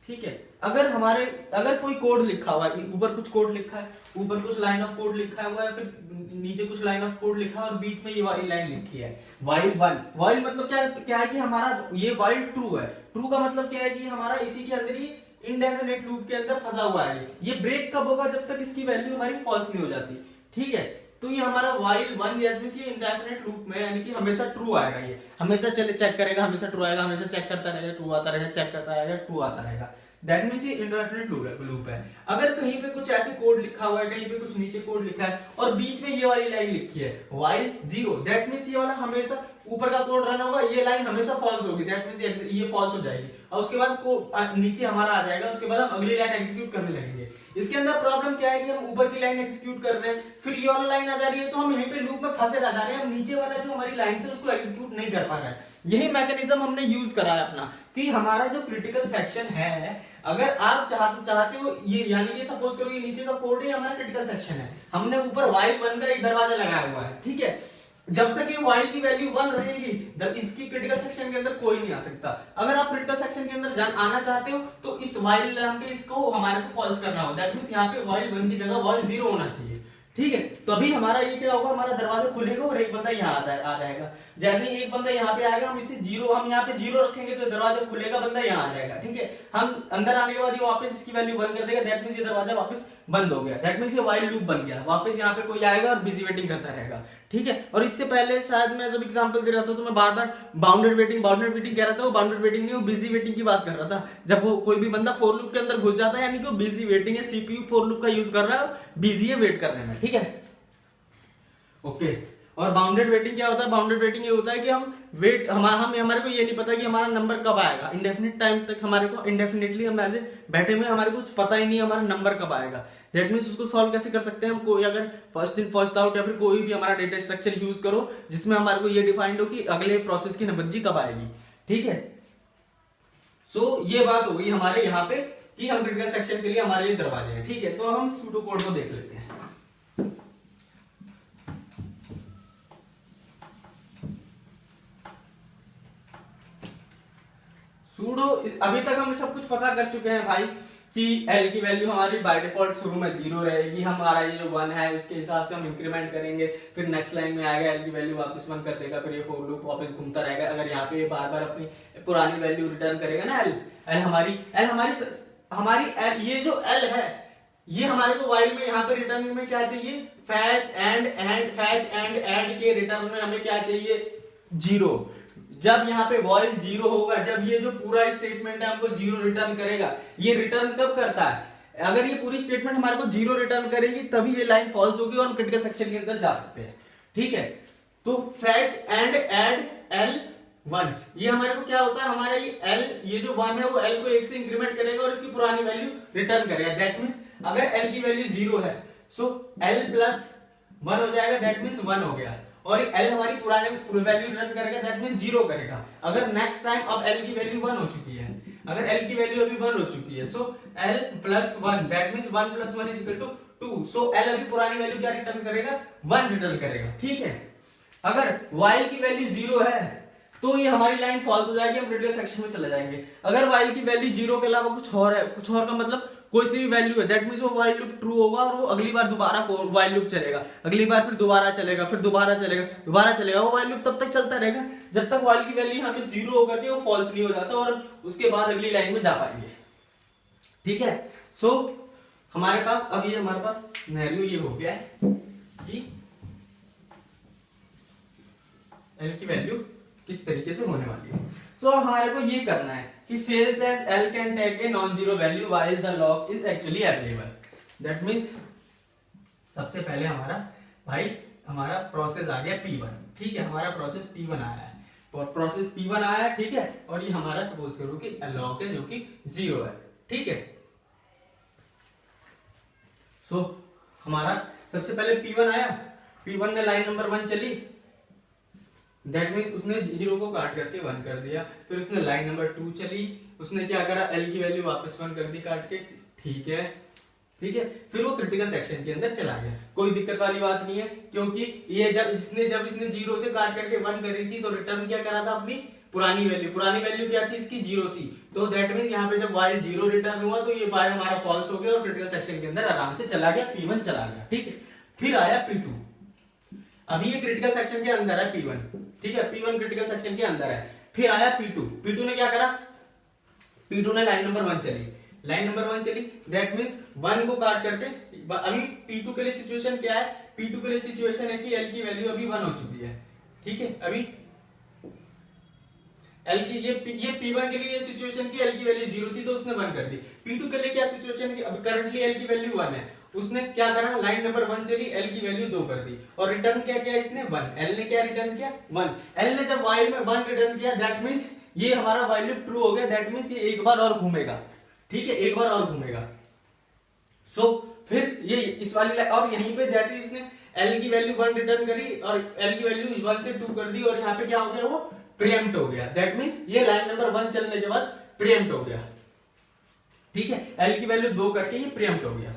ठीक है, अगर कोई कोड लिखा हुआ है, ऊपर कुछ कोड लिखा है, ऊपर कुछ लाइन ऑफ कोड लिखा हुआ है, फिर नीचे कुछ लाइन ऑफ कोड लिखा है और बीच में ये वाली लाइन लिखी है वाइल 1। वाइल मतलब क्या है कि हमारा ये वाइल ट्रू है। ट्रू का मतलब क्या है कि हमारा इसी के अंदर ही इनडेफिनेट लूप के अंदर फंसा हुआ है। ये ब्रेक कब होगा, जब तक इसकी वैल्यू हमारी फॉल्स नहीं हो जाती। ठीक है, तो ये हमारा वाइल 1 ये इनडेफिनेट लूप में, यानी कि हमेशा ट्रू आएगा, ये हमेशा चेक करेगा, हमेशा ट्रू आएगा, हमेशा चेक करता रहेगा, ट्रू आता रहेगा, चेक करता रहेगा, ट्रू आता रहेगा। दैट मींस ये इनडेफिनेट लूप है। अगर कहीं पे कुछ ऐसे कोड लिखा हुआ है, कहीं पे कुछ नीचे कोड लिखा है और बीच में ये वाली लाइन लिखी है वाइल 0, दैट मींस ये वाला हमेशा ऊपर का कोड रन होगा, ये लाइन हमेशा फॉल्स होगी, दैट मींस ये फॉल्स हो जाएगी और उसके बाद नीचे हमारा आ जाएगा, उसके बाद हम अगली लाइन एग्जीक्यूट करने लगेंगे। इसके अंदर प्रॉब्लम क्या है कि हम ऊपर की लाइन एग्जीक्यूट कर रहे हैं, फिर ये वाला लाइन आ जा रही है, तो हम यहीं पे लूप में फंसे रह जा रहे हैं, हम नीचे वाला जो हमारी लाइन है उसको एग्जीक्यूट नहीं कर पा रहे हैं। यही मैकेनिज्म हमने यूज करा है अपना, कि हमारा जो क्रिटिकल सेक्शन है, अगर आप चाहते हो ये, यानी कि सपोज करो ये नीचे का कोड ही हमारा क्रिटिकल सेक्शन है, हमने ऊपर वाइल 1 का एक दरवाजा लगाया हुआ है। ठीक है, जब तक ये वाइल की वैल्यू 1 रहेगी इसकी क्रिटिकल सेक्शन के अंदर कोई नहीं आ सकता। अगर आप क्रिटिकल सेक्शन के अंदर आना चाहते हो तो इस वाइल नाम के इसको हमारे को फॉल्स करना होगा, दैट मींस यहाँ पे वाइल 1 की जगह वाइल 0 होना चाहिए। ठीक है, तो अभी हमारा ये क्या होगा, हमारा दरवाजा खुलेगा और एक बंदा यहाँ आ जाएगा। जैसे ही एक बंदा यहाँ पे आएगा, हम यहाँ पे 0 रखेंगे तो दरवाजा खुलेगा, बंदा यहाँ आ जाएगा। ठीक है, हम अंदर आने के बाद ये वापस इसकी वैल्यू 1 कर देगा, दैट मींस ये दरवाजा वापस बंद हो गया, दैट मींस ये वाइल लूप बन गया, वापस यहाँ पे कोई आएगा और बिजी वेटिंग करता रहेगा। ठीक है, और इससे पहले शायद मैं जब एग्जांपल दे रहा था तो मैं बार बार बाउंडेड वेटिंग कह रहा था, वो बाउंडेड वेटिंग नहीं, वो बिजी वेटिंग की बात कर रहा था। जब वो कोई भी बंदा फॉर लूप के अंदर घुस जाता है, यानी कि वो बिजी वेटिंग है, सीपीयू फॉर लूप का यूज कर रहा है, बिजी है वेट करने में। ठीक है, ओके। और बाउंडेड वेटिंग क्या होता है, बाउंडेड वेटिंग ये होता है कि हमारे को ये नहीं पता कि हमारा नंबर कब आएगा, इंडेफिनिट टाइम तक हमारे को इंडेफिनिटली हम ऐसे बैठे हुए, हमारे को कुछ पता ही नहीं हमारा नंबर कब आएगा। दैट मींस उसको सॉल्व कैसे कर सकते हैं हम, कोई अगर फर्स्ट इन फर्स्ट आउट या फिर कोई भी हमारा डेटा स्ट्रक्चर यूज करो जिसमें हमारे को ये डिफाइंड हो कि अगले प्रोसेस की नंबर कब आएगी। ठीक है, सो ये बात हो गई हमारे यहाँ पे कि हम क्रिटिकल सेक्शन के लिए हमारे ये दरवाजे हैं। ठीक है, तो हम सूडो कोड को देख लेते हैं। सूडो, अभी तक हम सब कुछ पता कर चुके हैं भाई कि L की वैल्यू हमारी बाय डिफॉल्ट शुरू में 0 रहेगी, हमारा ये जो 1 है उसके हिसाब से हम इंक्रीमेंट करेंगे, फिर नेक्स्ट लाइन में आएगा L की वैल्यू वापस 1 कर देगा, फिर ये फॉर लूप वापस घूमता रहेगा। अगर यहाँ पे बार बार अपनी पुरानी वैल्यू रिटर्न करेगा ना L हमारी L, ये जो L है ये हमारे को वाइल में यहाँ पे रिटर्न में क्या चाहिए, फैच एंड ऐड के रिटर्न में हमें क्या चाहिए, 0। जब यहाँ पे वाइल 0 होगा, जब ये जो पूरा स्टेटमेंट है हमको 0 रिटर्न करेगा, ये रिटर्न कब करता है, अगर ये पूरी स्टेटमेंट हमारे को 0 रिटर्न करेगी तभी ये लाइन फॉल्स होगी और हम क्रिटिकल सेक्शन के अंदर जा सकते हैं। ठीक है, तो फैच एंड ऐड एल 1। ये हमारे को क्या होता है, हमारा ये L, ये जो 1 है वो L को 1 से इंक्रीमेंट करेगा और इसकी पुरानी वैल्यू रिटर्न करेगा। दैट मींस अगर L की वैल्यू 0 है सो L प्लस 1 हो जाएगा, दैट मींस 1 हो गया। और L हमारी पुरानी वैल्यू रिटर्न करेगा, दैट मींस 0 करेगा। अगर नेक्स्ट टाइम अब L की वैल्यू 1 हो चुकी है, अगर L की वैल्यू अभी 1 हो चुकी है so L plus 1, that means 1 plus 1 is equal to 2। So L अभी पुरानी वैल्यू क्या रिटर्न करेगा, 1 रिटर्न करेगा। ठीक है, अगर while की वैल्यू 0 है तो ये हमारी लाइन फॉल्स हो जाएगी, हम क्रिटिकल सेक्शन में चले जाएंगे। अगर while की वैल्यू 0 के अलावा कुछ और है, कुछ और का मतलब कोई सी भी वैल्यू है, दैट मींस वो while लूप ट्रू होगा और वो अगली बार दोबारा while लूप चलेगा, अगली बार फिर दोबारा चलेगा, फिर दोबारा चलेगा, दोबारा चलेगा। वो while लूप तब तक चलता रहेगा जब तक while की वैल्यू यहाँ पे 0 होकर के वो फॉल्स नहीं हो जाता और उसके बाद अगली लाइन में जा पाएंगे। ठीक है, सो हमारे पास अब ये हमारे पास सिनेरियो ये हो गया है कि L की वैल्यू किस तरीके से होने वाली है। सो हमारे को ये करना है कि fails as L can take a non-zero value while the lock is actually available. That means सबसे पहले हमारा भाई हमारा प्रोसेस आ गया P1। ठीक है, हमारा प्रोसेस P1 आया है और प्रोसेस P1 आया है। ठीक है, और ये हमारा सपोज करो कि लॉक है जो कि 0 है। ठीक है, सो हमारा सबसे पहले P1 आया, P1 ने लाइन नंबर 1 चली, दैट मींस उसने 0 को काट करके 1 कर दिया। फिर उसने लाइन नंबर 2 चली, उसने क्या करा, L की वैल्यू वापस 1 कर दी काट के। ठीक है, ठीक है, फिर वो क्रिटिकल सेक्शन के अंदर चला गया। कोई दिक्कत वाली बात नहीं है, क्योंकि ये जब इसने 0 से काट करके 1 करी थी तो रिटर्न क्या करा था, अपनी पुरानी वैल्यू। पुरानी वैल्यू क्या थी, इसकी 0 थी। तो दैट मींस यहाँ पे जब while 0 रिटर्न हुआ तो ये बार हमारा फॉल्स हो गया और क्रिटिकल सेक्शन के अंदर आराम से चला गया, P1 चला गया। ठीक है, फिर आया P2। अभी ये क्रिटिकल सेक्शन के अंदर है P1। ठीक है, P1 क्रिटिकल सेक्शन के अंदर है। फिर आया P2। P2 ने क्या करा, P2 ने लाइन नंबर 1 चली, लाइन नंबर 1 चली, दैट मींस 1 को काट करके। अभी P2 के लिए सिचुएशन क्या है, P2 के लिए सिचुएशन है कि L की वैल्यू अभी 1 हो चुकी है। ठीक है, अभी L की ये P1 के लिए ये सिचुएशन की L की वैल्यू 0 थी तो उसने 1 कर दी। P2 के लिए क्या सिचुएशन की, अभी करंटली L की वैल्यू 1 है, उसने क्या करा, लाइन नंबर 1 चली, L की वैल्यू 2 कर दी और रिटर्न क्या किया इसने, 1। L ने क्या रिटर्न किया, 1। L ने जब while में 1 रिटर्न किया, दैट मींस ये हमारा while लूप ट्रू हो गया, दैट मींस ये एक बार और घूमेगा। ठीक है, एक बार और घूमेगा। सो फिर ये इस वाली लाइन, और यहीं पे जैसे इसने L की वैल्यू 1 रिटर्न करी और L की वैल्यू 1 से 2 कर दी और यहाँ पे क्या हो गया, वो प्रीएम्प्ट हो गया। दैट मींस ये लाइन नंबर 1 चलने के बाद प्रीएम्प्ट हो गया। ठीक है, L की वैल्यू 2 करके ये प्रीएम्प्ट हो गया।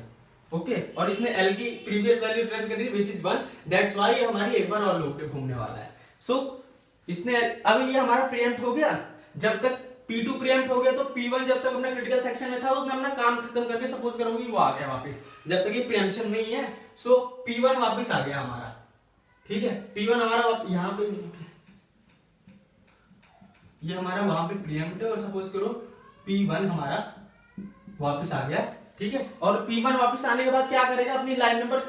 ओके, और इसने L की प्रीवियस वैल्यू रिटर्न कर दी व्हिच इज 1, दैट्स व्हाई ये हमारी एक बार और लूप पे घूमने वाला है। सो इसने अब ये हमारा प्रीएम्प्ट हो गया। जब तक P2 प्रीएम्प्ट हो गया तो P1 जब तक अपना क्रिटिकल सेक्शन में था उसने अपना काम खत्म करके सपोज करोगे वो आ गया वापस। जब तक ये प्रीएम्प्शन नहीं है सो P1 वापस आ गया हमारा। ठीक है, P1 हमारा यहाँ पे, ये हमारा वहां पे प्रीएम्प्ट है और सपोज करो P1 हमारा वापस आ गया। ठीक है, और P1 वापस आने के बाद क्या करेगा, अपनी लाइन नंबर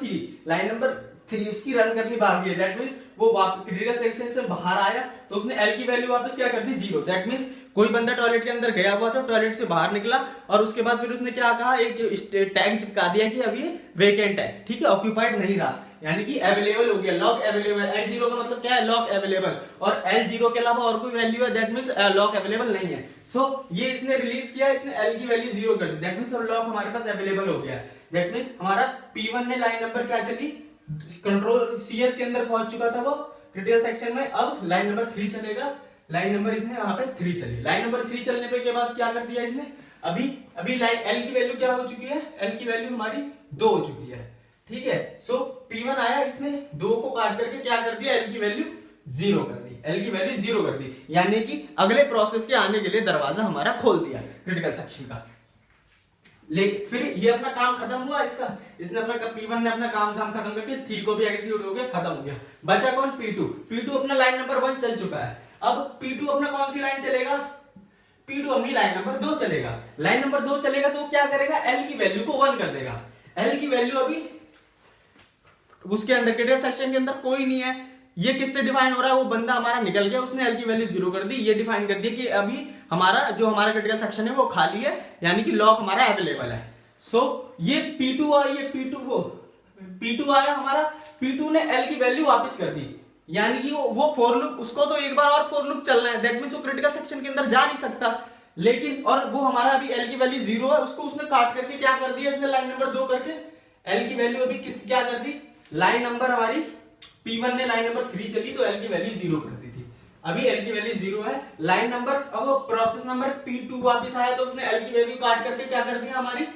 3 उसकी रन करनी बाकी है। दैट मींस वो क्रिटिकल सेक्शन से बाहर आया तो उसने L की वैल्यू वापस क्या कर दी, 0। दैट मींस कोई बंदा टॉयलेट के अंदर गया हुआ था, टॉयलेट से बाहर निकला और उसके बाद फिर उसने क्या कहा, एक टैग चिपका दिया कि अभी वेकेंट है। ठीक है, ऑक्यूपाइड नहीं रहा, यानी कि अवेलेबल हो गया, लॉक अवेलेबल। L0 का मतलब क्या है, लॉक अवेलेबल, और L0 के अलावा और कोई वैल्यू है दैट मींस लॉक अवेलेबल नहीं है। सो ये इसने रिलीज किया, इसने L की वैल्यू 0 कर दी, दैट मींस लॉक हमारे पास अवेलेबल हो गया। दैट मींस हमारा P1 ने लाइन नंबर क्या चली, कंट्रोल CS के अंदर पहुंच चुका था वो क्रिटिकल सेक्शन में। अब लाइन नंबर 3 चलेगा, लाइन नंबर इसने यहाँ पे 3 चली। लाइन नंबर 3 चलने पे के बाद क्या कर दिया इसने, अभी लाइन L की वैल्यू क्या हो चुकी है, L की वैल्यू हमारी 2 हो चुकी है। ठीक है, सो P1 आया, इसने 2 को काट करके क्या कर दिया, L की वैल्यू 0 कर दी, L की वैल्यू 0 कर दी, यानी कि अगले प्रोसेस के आने के लिए दरवाजा हमारा खोल दिया क्रिटिकल सेक्शन का। लेकिन फिर ये अपना काम खत्म हुआ इसका, इसने अपना P1 ने अपना काम खत्म करके 3 को भी एग्जीक्यूट हो गया, खत्म हो गया। बचा कौन, P2 अपना लाइन नंबर 1 चल चुका है। अब P2 अपना कौन सी लाइन चलेगा, P2 अपनी लाइन नंबर 2 चलेगा। लाइन नंबर 2 चलेगा तो क्या करेगा, L की वैल्यू को 1 कर देगा। L की वैल्यू अभी उसके अंदर क्रिटिकल सेक्शन के अंदर कोई नहीं है, ये किससे डिफाइन हो रहा है, वो बंदा हमारा निकल गया, उसने L की वैल्यू 0 कर दी। ये डिफाइन कर दी कि अभी हमारा क्रिटिकल सेक्शन है वो खाली है, यानी कि लॉक हमारा अवेलेबल है। सो ये P2 आया हमारा, P2 ने L की वैल्यू वापस कर दी। यानी कि वो फॉर लूप, उसको तो एक बार और फॉर लूप चलना है, दैट मींस वो क्रिटिकल सेक्शन के अंदर जा नहीं सकता। लेकिन और वो हमारा अभी एल की वैल्यू 0 है, उसको उसने काट करके क्या कर दिया, उसने लाइन नंबर 2 करके एल की वैल्यू अभी किस क्या कर दी, लाइन नंबर हमारी P1 ने लाइन नंबर 3 चली तो एल की वैल्यू 0 कर दी थी। अभी एल की वैल्यू 0 है, लाइन नंबर, अब वो प्रोसेस नंबर P2 वापस आया तो उसने एल की वैल्यू काट करके क्या कर दिया, हमारी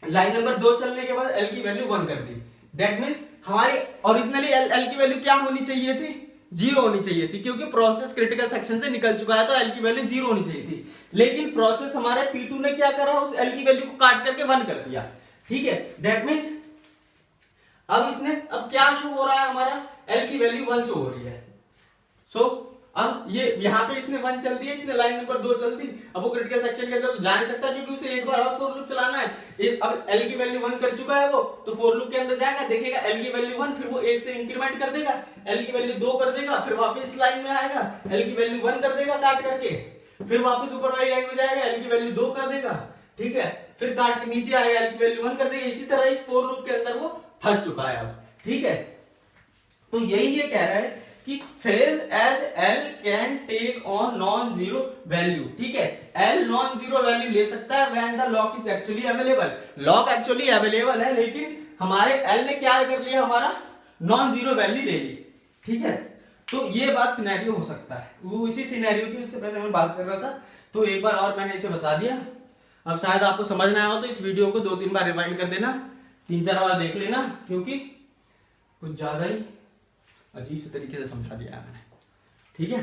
लाइन नंबर 2 चलने के बाद एल की वैल्यू 1 कर दी। दैट मींस हमारी ओरिजिनली एल की वैल्यू क्या होनी चाहिए थी, 0 होनी चाहिए थी, क्योंकि प्रोसेस क्रिटिकल सेक्शन से निकल चुका है तो एल की वैल्यू 0 होनी चाहिए थी। लेकिन प्रोसेस हमारे P2 ने क्या करा, उस एल की वैल्यू को काट करके 1 कर दिया। ठीक है, दैट मींस अब इसने, अब क्या शो हो रहा है, हमारा एल की वैल्यू 1 शो हो रही है। सो अब ये यहाँ पे इसने 1 चल दिया, इसने लाइन नंबर 2 चल दी, अब वो क्रिटिकल सेक्शन के अंदर तो जा नहीं सकता क्योंकि उसे एक बार और फॉर लूप चलाना है। अब एल की वैल्यू 1 कर चुका है वो, तो फॉर लूप के अंदर जाएगा, देखेगा एल की वैल्यू 1, फिर वो 1 से इंक्रीमेंट कर देगा, एल की वैल्यू 2 कर देगा, फिर वापस इस लाइन में आएगा, एल की वैल्यू 1 कर देगा काट करके, फिर वापस ऊपर वाली लाइन में जाएगा, एल की वैल्यू 2 कर देगा। ठीक है, फिर काट के नीचे आएगा, एल की वैल्यू 1 कर देगा। इसी तरह इस फॉर लूप के अंदर वो फंस चुका है अब। ठीक है, तो यही ये कह रहा है कि fails as L can take on non zero value. ठीक है, एल नॉन जीरो वैल्यू ले सकता है when the lock is actually available. Lock actually available है, लेकिन हमारे एल ने क्या कर लिया, हमारा नॉन जीरो वैल्यू ले ली। ठीक है, तो ये बात सिनेरियो हो सकता है, वो इसी सिनेरियो की उससे पहले मैं बात कर रहा था, तो एक बार और मैंने इसे बता दिया। अब शायद आपको समझ ना आया हो तो इस वीडियो को 2-3 बार रिवाइंड कर देना, 3-4 बार देख लेना, क्योंकि कुछ ज्यादा ही अजीब से तरीके से समझा दिया है मैंने। ठीक है।